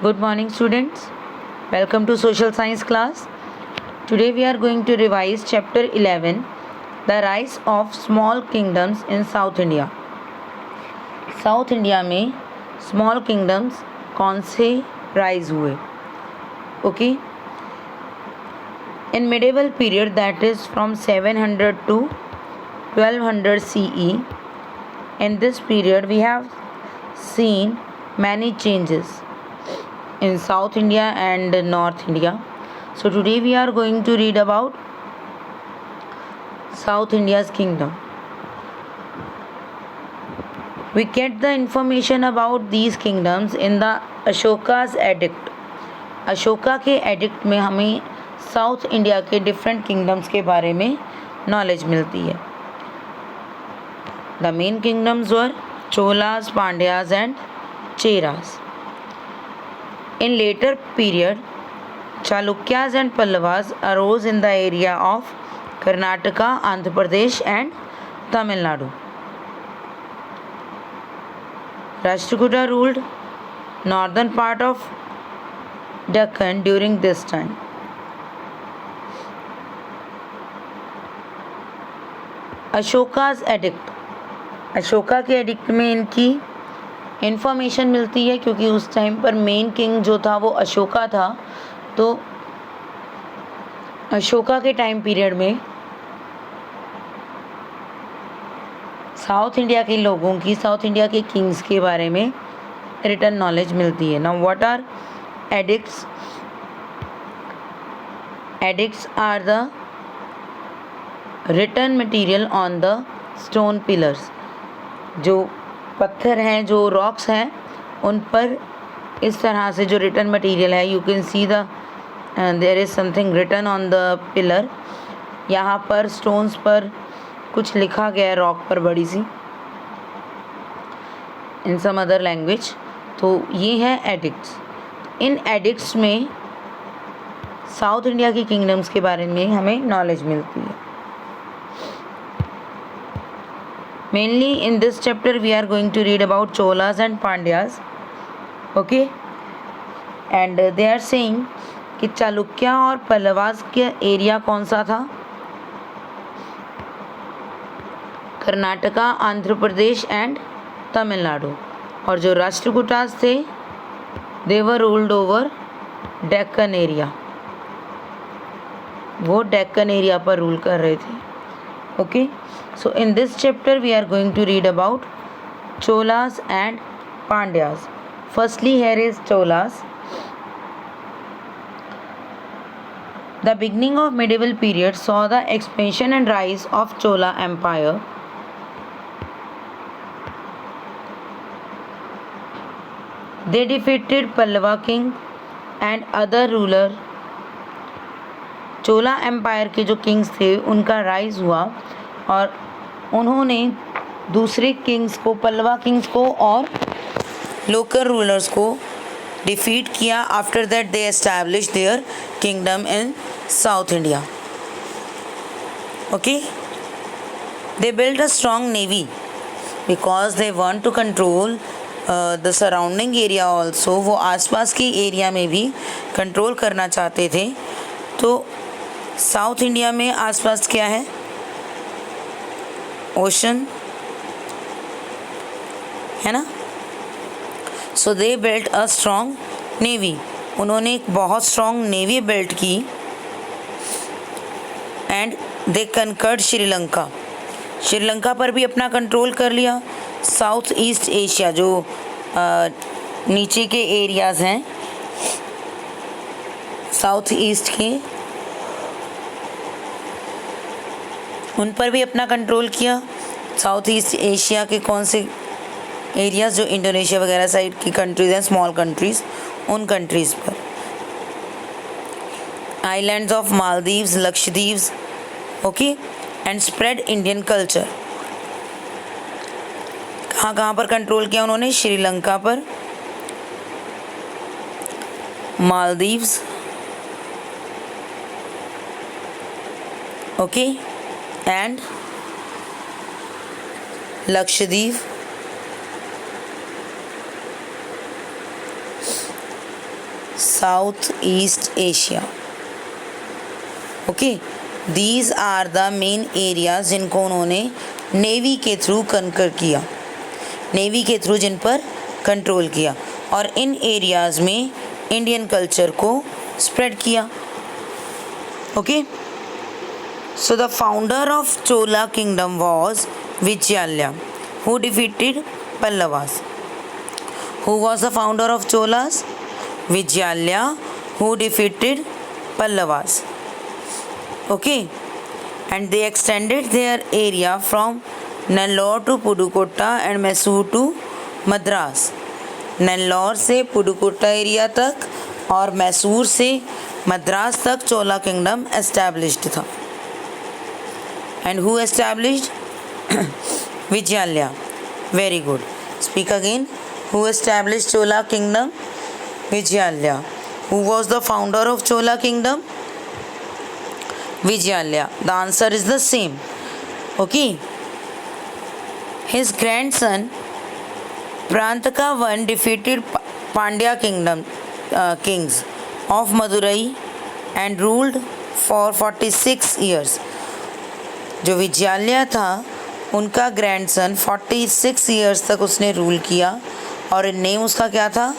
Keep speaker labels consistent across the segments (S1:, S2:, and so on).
S1: Good morning, students. Welcome to social science class. Today we are going to revise chapter 11, The Rise of Small Kingdoms in South India. South India में small kingdoms कौन से rise हुए? Okay. In medieval period, that is from 700 to 1200 CE, in this period we have seen many changes in South India and North India. So today we are going to read about South India's kingdom. We get the information about these kingdoms in the Ashoka's edict. Ashoka के addict में हमें south India के different kingdoms के बारे में knowledge मिलती है. The main kingdoms were Cholas, Pandyas and Cheras. In later period, Chalukyas and Pallavas arose in the area of Karnataka, Andhra Pradesh and Tamil Nadu. Rashtrakuta ruled northern part of Deccan during this time. अशोका's edict. Ashoka के addict में इनकी information मिलती है क्योंकि उस time पर main king जो था वो अशोका था. तो अशोका के टाइम पीरियड में साउथ इंडिया के लोगों की, साउथ इंडिया के किंग्स के बारे में रिटर्न नॉलेज मिलती है. Now what are edicts? Edicts are the return material on the stone pillars. जो पत्थर हैं, जो रॉक्स हैं, उन पर इस तरह से जो रिटर्न मटेरियल है, you can see the there is something written on the pillar. यहाँ पर स्टोन्स पर कुछ लिखा गया है, रॉक पर बड़ी सी, इन सम अदर लैंग्वेज. तो ये है एडिक्ट्स. इन एडिक्ट्स में साउथ इंडिया की किंगडम्स के बारे में हमें नॉलेज मिलती है. Mainly in this chapter we are going to read about Cholas and Pandyas. Okay, and they are saying कि चालुक्या और पल्लवास के एरिया कौन सा था? कर्नाटका, आंध्र प्रदेश एंड तमिलनाडु. और जो राष्ट्रकूटास थे, they were ruled over Deccan area. वो डेक्कन एरिया पर रूल कर रहे थे. Okay, so in this chapter we are going to read about Cholas and Pandyas. Firstly, here is Cholas. The beginning of medieval period saw the expansion and rise of Chola Empire. They defeated Pallava king and other ruler. Chola empire के जो Kings थे उनका rise हुआ और उन्होंने दूसरे Kings को, Pallava kings को और लोकल रूलर्स को डिफीट किया. After that they establish their kingdom in South India. Okay, they build a strong navy because they want to control the surrounding area also. वो आसपास के एरिया में भी कंट्रोल करना चाहते थे. तो साउथ इंडिया में आसपास क्या है? ओशन है ना. So they built a strong navy. उन्होंने एक बहुत स्ट्रॉन्ग नेवी बिल्ट की. And they conquered Sri Lanka. Sri Lanka पर भी अपना कंट्रोल कर लिया. साउथ ईस्ट एशिया, जो नीचे के एरियाज़ हैं साउथ ईस्ट के, उन पर भी अपना कंट्रोल किया. साउथ ईस्ट एशिया के कौन से एरियाज़, जो इंडोनेशिया वगैरह साइड की कंट्रीज़ हैं, स्मॉल कंट्रीज़, उन कंट्रीज़ पर. Islands of Maldives, Lakshadweeps. Okay, and spread Indian culture. कहाँ कहाँ पर कंट्रोल किया उन्होंने? श्रीलंका पर, Maldives, okay, and Lakshadweep south east Asia. Okay, these are the main areas जिनको उन्होंने नेवी के थ्रू कंकर किया, नेवी के थ्रू जिन पर कंट्रोल किया, और इन एरियाज में इंडियन कल्चर को स्प्रेड किया। Okay, so the founder of Chola kingdom was Vijayalaya who defeated Pallavas. Who was the founder of Cholas? Vijayalaya, who defeated Pallavas. Okay, and they extended their area from Nellore to Pudukkottai and Mysore to Madras. Nellore से Pudukkottai area तक और मैसूर से मद्रास तक Chola kingdom established था। And who established? Vijayalaya. Very good, speak again. Who established Chola kingdom? Vijayalaya. Who was the founder of Chola kingdom? Vijayalaya. The answer is the same. Okay. His grandson Prantaka I defeated Pandya kingdom kings of Madurai and ruled for 46 years. जो विजयालया था उनका grandson 46 years तक उसने rule किया, और name उसका क्या था?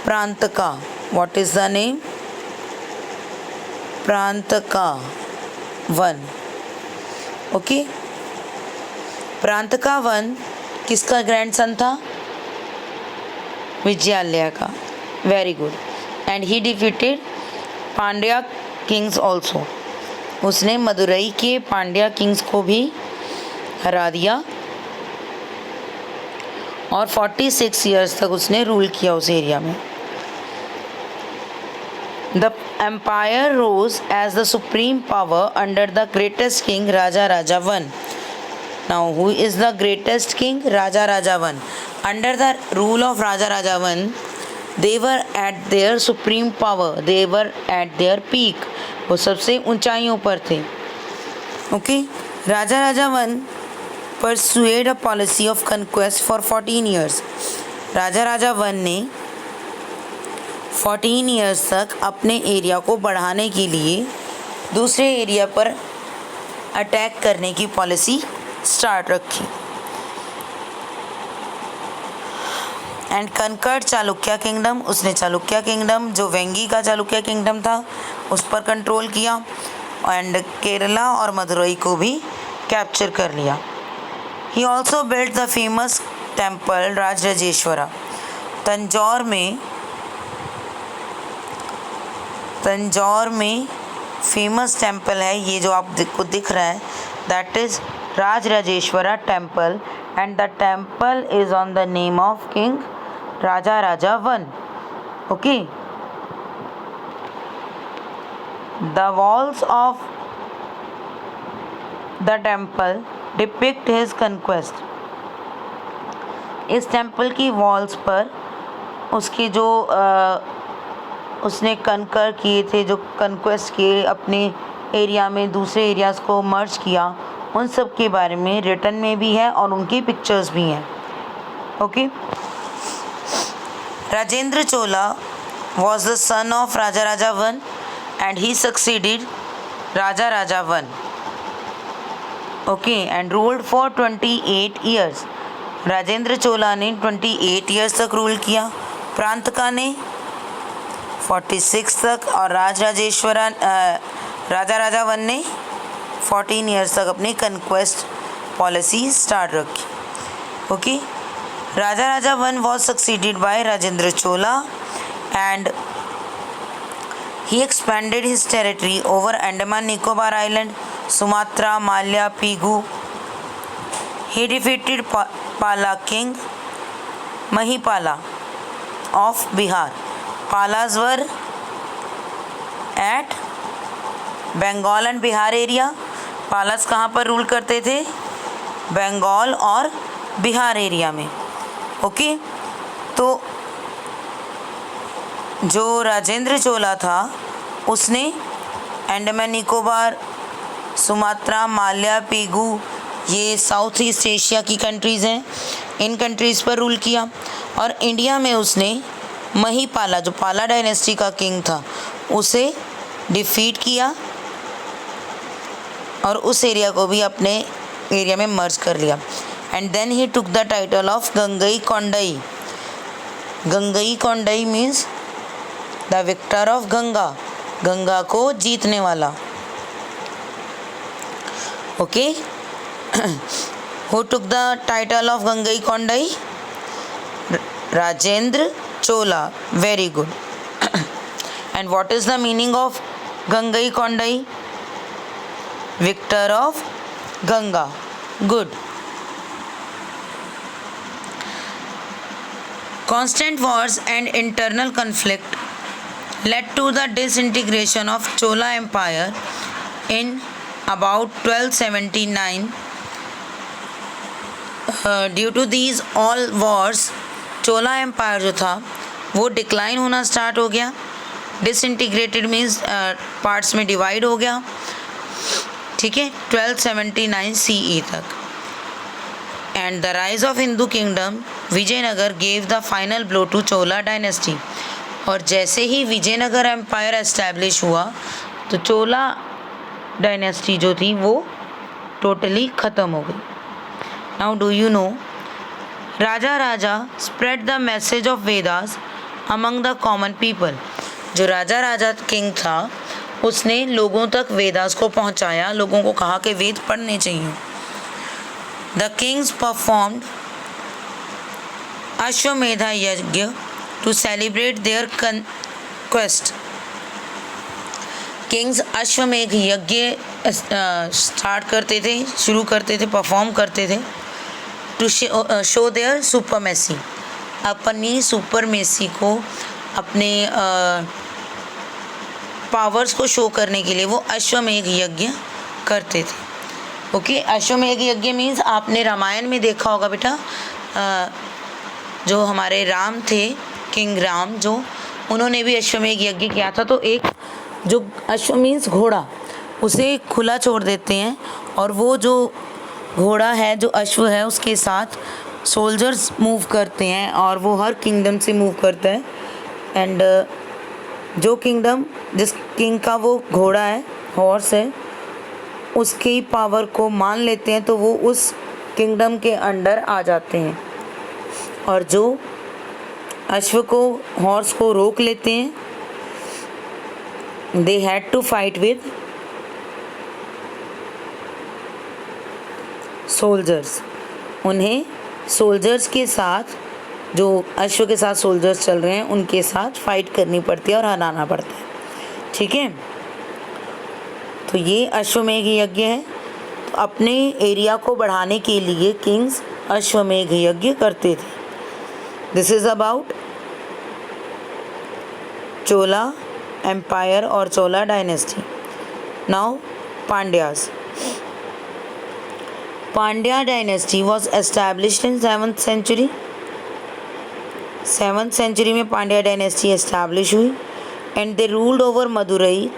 S1: Parantaka. What is the name? Parantaka one. Okay, Parantaka one किसका ग्रैंडसन था? विजयालया का। Very good. And he defeated Pandya Kings also. उसने मदुरई के पांड्या किंग्स को भी हरा दिया, और 46 ईयर्स तक उसने रूल किया उस एरिया में। The empire rose as the supreme power under the greatest king Raja Raja one. Now who is the greatest king? Raja Raja one. Under the rule of Raja Raja one they were at their supreme power, they were at their peak. वो सबसे ऊंचाइयों पर थे। Okay, Raja Raja one pursued a policy of conquest for 14 years. Raja Raja one ने 14 years तक अपने area को बढ़ाने के लिए दूसरे एरिया पर अटैक करने की पॉलिसी स्टार्ट रखी। एंड कंकर्ड चालुक्य किंगडम, उसने चालुक्य किंगडम जो वेंगी का चालुक्य किंगडम था उस पर कंट्रोल किया, एंड केरला और मदुरई को भी कैप्चर कर लिया। He also built the famous temple राजराजेश्वरा। Tanjore में फेमस टेम्पल है, ये जो आपको दिख रहा है, that is Rajarajeshwara temple, and the temple is on the name of king Raja Raja one. Okay, the walls of the temple depict his conquest. इस टेम्पल की वॉल्स पर उसके जो उसने कंकर किए थे, जो कंक्वेस्ट किए अपने एरिया में, दूसरे एरियाज़ को मर्ज किया, उन सब के बारे में रिटन में भी है और उनकी पिक्चर्स भी हैं। Okay, Rajendra Chola was the son of Raja Raja one and he succeeded Raja Raja one. Okay, and ruled for 28 years. Rajendra Chola ने 28 ईयर्स तक रूल किया, प्रांतका ने 46 तक, और राजा राजा वन ने 14 ईयर्स तक अपनी कंक्वेस्ट पॉलिसी स्टार्ट रखी। Okay, Raja Raja one was succeeded by Rajendra Chola and he expanded his territory over Andaman Nicobar Island, Sumatra, Malya, Pigu. He defeated Pala king Mahipala of Bihar. Palas were at Bengal and Bihar area. पालास कहाँ पर rule करते थे? बंगाल और Bihar area में। Okay, तो जो राजेंद्र चोला था उसने अंडमान निकोबार, सुमात्रा, माल्या, पीगू, ये साउथ ईस्ट एशिया की कंट्रीज़ हैं, इन कंट्रीज़ पर रूल किया, और इंडिया में उसने महिपाला, जो पाला डायनेस्टी का किंग था, उसे डिफीट किया और उस एरिया को भी अपने एरिया में मर्ज कर लिया। And then he took the title of Gangai Kondai. Gangai Kondai means the victor of Ganga, Ganga को जीतने वाला। Okay, who took the title of Gangai Kondai? Rajendra Chola. Very good. And what is the meaning of Gangai Kondai? Victor of Ganga. Good. Constant wars and internal conflict led to the disintegration of Chola Empire in about 1279. Due to these all wars, Chola Empire जो था वो decline होना start हो गया। Disintegrated means parts में divide हो गया। ठीक है, 1279 CE तक। And the rise of Hindu kingdom Vijayanagar gave the final blow to Chola dynasty. और जैसे ही विजयनगर एम्पायर एस्टैब्लिश हुआ तो चोला डायनेस्टी जो थी वो टोटली ख़त्म हो गई। Now do you know, Raja Raja spread the message of Vedas among the common people. जो राजा राजा किंग था उसने लोगों तक वेदास को पहुंचाया, लोगों को कहा कि वेद पढ़ने चाहिए। The Kings performed Ashwamedha yagya to celebrate their conquest. Kings Ashwamedh यज्ञ स्टार्ट करते थे, शुरू करते थे, परफॉर्म करते थे टू शो देयर सुपरमेसी, अपनी सुपरमेसी को, अपने पावर्स को शो करने के लिए वो अश्वमेध यज्ञ करते थे। ओके, अश्वमेध यज्ञ मीन्स आपने रामायण में देखा होगा बेटा, जो हमारे राम थे, किंग राम, जो उन्होंने भी अश्वमेध यज्ञ किया था। तो एक जो अश्व मीन्स घोड़ा, उसे खुला छोड़ देते हैं और वो जो घोड़ा है, जो अश्व है, उसके साथ सोल्जर्स मूव करते हैं और वो हर किंगडम से मूव करता है। एंड जो किंगडम, जिस किंग का वो घोड़ा है, हॉर्स है, उसकी पावर को मान लेते हैं तो वो उस किंगडम के अंडर आ जाते हैं। और जो अश्व को, हॉर्स को रोक लेते हैं, they had to fight with soldiers. उन्हें सोल्जर्स के साथ, जो अश्व के साथ सोल्जर्स चल रहे हैं, उनके साथ फाइट करनी पड़ती है और हराना पड़ता है। ठीक है, तो ये अश्वमेध यज्ञ है। तो अपने एरिया को बढ़ाने के लिए किंग्स अश्वमेध यज्ञ करते थे। This is about Chola empire और Chola dynasty. Now Pandyas. Pandya dynasty was established in 7th century. 7th century में पांड्या डायनेस्टी एस्टैब्लिश हुई and they ruled over Madurai,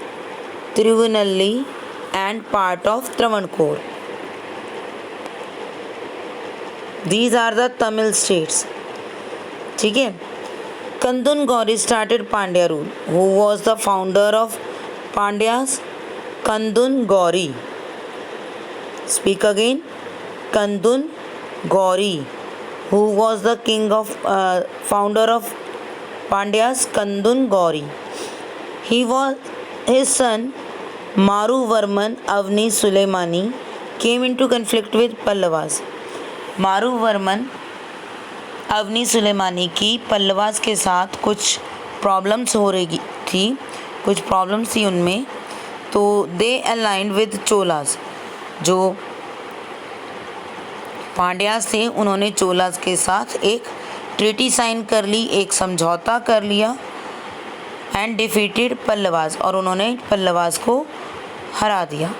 S1: Tirunelveli and part of Travancore. These are the Tamil states. ठीक है, Kandun Gauri started Pandya rule. Who was the founder of Pandyas? Kandun Gauri. Speak again. Kandun Gauri. Who was the king of founder of Pandyas? Kandun Gauri. His son Maruvarman Avni Sulaimani came into conflict with Pallavas. Maravarman Avani Sulamani की पल्लवास के साथ कुछ problems हो रही थी, कुछ प्रॉब्लम्स थी उनमें, तो दे अलाइंड विद चोलास। जो पांड्यास थे उन्होंने चोलास के साथ एक ट्रीटी साइन कर ली, एक समझौता कर लिया एंड डिफीटेड पल्लवास, और उन्होंने पल्लवास को हरा दिया।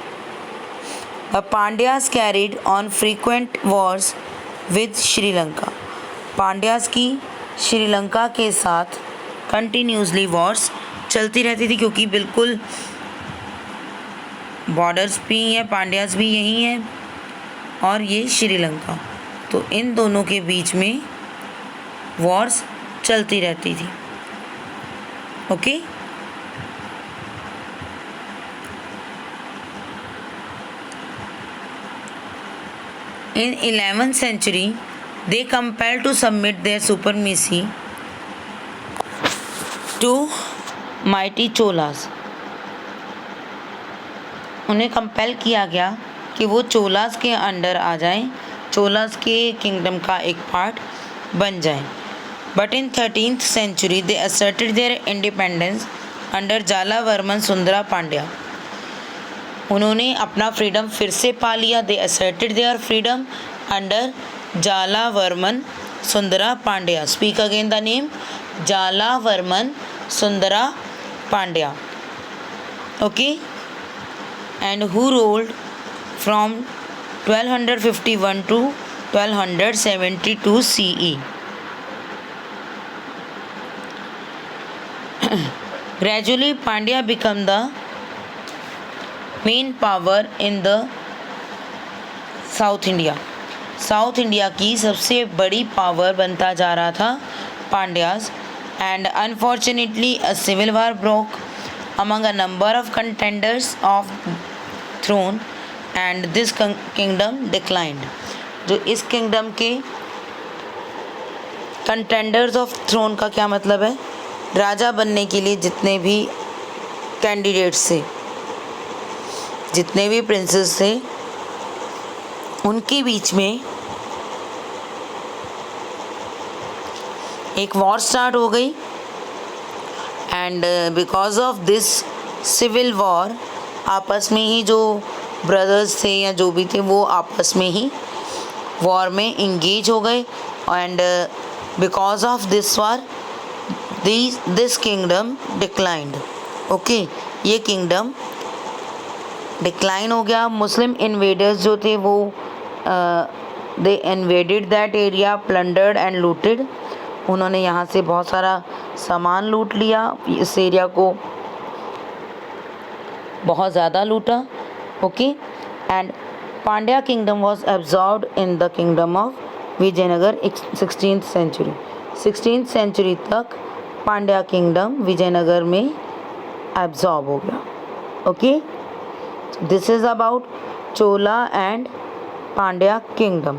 S1: The Pandyas carried on frequent Wars with Sri Lanka. Pandyas की श्रीलंका के साथ कंटिन्यूसली वॉर्स चलती रहती थी, क्योंकि बिल्कुल बॉर्डर्स भी हैं, पांड्यास भी यहीं हैं और ये श्रीलंका, तो इन दोनों के बीच में वॉर्स चलती रहती थी। Okay. In 11th century, they compelled to submit their supremacy to mighty Cholas. उन्हें कंपेल किया गया कि वो चोलास के अंडर आ जाएं, चोलास के किंगडम का एक पार्ट बन जाएं। बट इन 13th century they asserted their independence under Jalavarman Sundara Pandya. उन्होंने अपना फ्रीडम फिर से पा लिया। They asserted their freedom under Jalavarman Sundara Pandya. Speak again the name, Jalavarman Sundara Pandya. Okay, and who ruled from 1251 to 1272 CE. Gradually, Pandya became the main power in the south India. South India की सबसे बड़ी power बनता जा रहा था Pandyas. And unfortunately a civil war broke among a number of contenders of throne and this kingdom declined. जो इस kingdom के कंटेंडर्स ऑफ थ्रोन का क्या मतलब है? राजा बनने के लिए जितने भी कैंडिडेट्स थे, जितने भी प्रिंसेस थे, उनके बीच में एक वॉर स्टार्ट हो गई। And because of this civil war आपस में ही जो ब्रदर्स थे या जो भी थे वो आपस में ही वॉर में इंगेज हो गए। And because of this war this kingdom declined. Okay, ये किंगडम डिक्लाइन हो गया। मुस्लिम इन्वेडर्स जो थे वो they invaded that area, plundered and looted. उन्होंने यहाँ से बहुत सारा सामान लूट लिया, इस एरिया को बहुत ज़्यादा लूटा। Okay, and Pandya kingdom was absorbed in the kingdom of Vijayanagar 16th century। 16th century तक पांड्या किंगडम विजयनगर में एब्जॉर्ब हो गया। Okay, this is about Chola and Pandya kingdom.